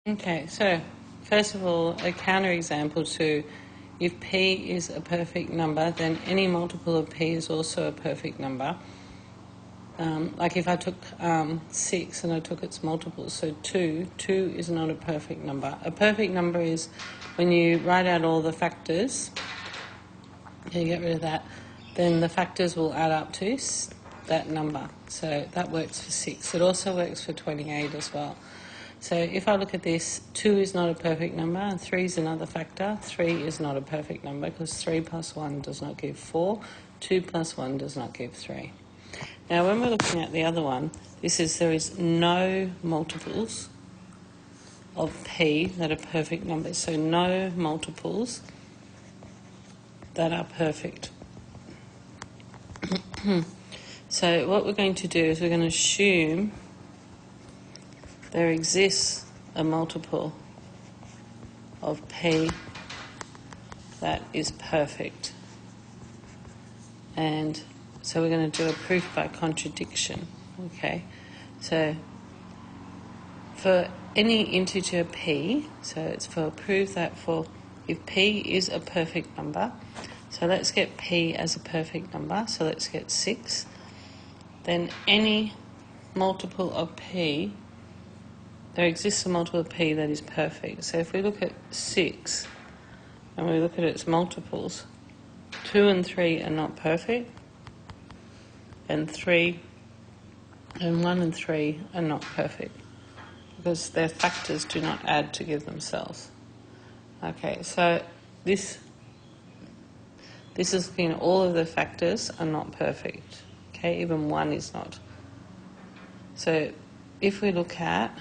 Okay, so first of all, a counterexample to if p is a perfect number, then any multiple of p is also a perfect number. Like if I took 6 and I took its multiples, so 2 is not a perfect number. A perfect number is when you write out all the factors, you get rid of that, then the factors will add up to that number. So that works for 6. It also works for 28 as well. So if I look at this, 2 is not a perfect number, and 3 is another factor. 3 is not a perfect number because 3 plus 1 does not give 4. 2 plus 1 does not give 3. Now when we're looking at the other one, there is no multiples of p that are perfect numbers. So no multiples that are perfect. So what we're going to do is we're going to assume there exists a multiple of p that is perfect. And so we're going to do a proof by contradiction. Okay, so for any integer p, so it's for proof that for if p is a perfect number, so let's get p as a perfect number, so let's get 6, then any multiple of p, there exists a multiple of p that is perfect. So if we look at 6 and we look at its multiples, 2 and 3 are not perfect, and 1 and 3 are not perfect because their factors do not add to give themselves. Okay, so this is looking at all of the factors are not perfect. Okay, even 1 is not. So if we look at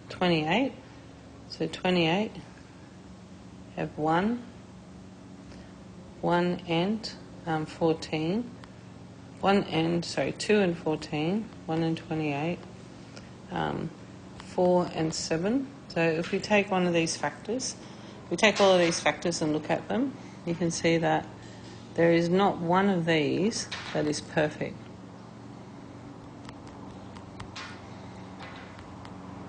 28, so 28 have 1 and 14. 2 and 14, 1 and 28, 4 and 7. So if we take one of these factors, we take all of these factors and look at them, you can see that there is not one of these that is perfect.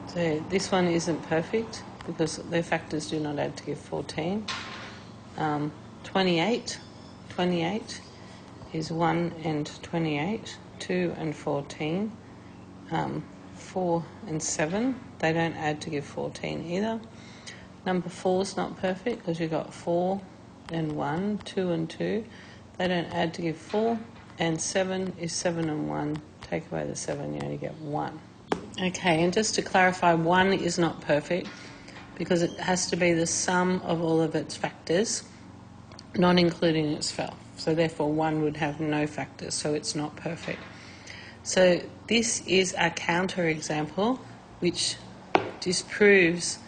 So this one isn't perfect because their factors do not add to give 14. 28 is 1 and 28, 2 and 14, 4 and 7, they don't add to give 14 either. Number 4 is not perfect because you've got 4 and 1, 2 and 2, they don't add to give 4, and 7 is 7 and 1, take away the 7, you only get 1. Okay, and just to clarify, 1 is not perfect because it has to be the sum of all of its factors, not including itself. So therefore 1 would have no factors, so it's not perfect. So this is a counterexample which disproves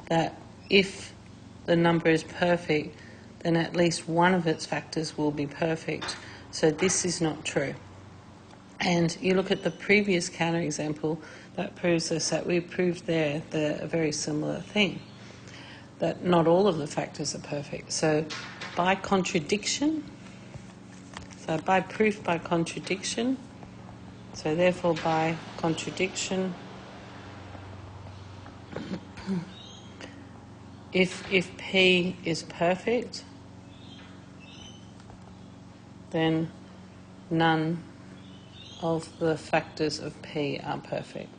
that if the number is perfect, then at least one of its factors will be perfect. So this is not true. And you look at the previous counterexample, that proves this, that we proved there a very similar thing, that not all of the factors are perfect. So by contradiction, by proof by contradiction, so therefore by contradiction, if p is perfect, then none of the factors of p are perfect.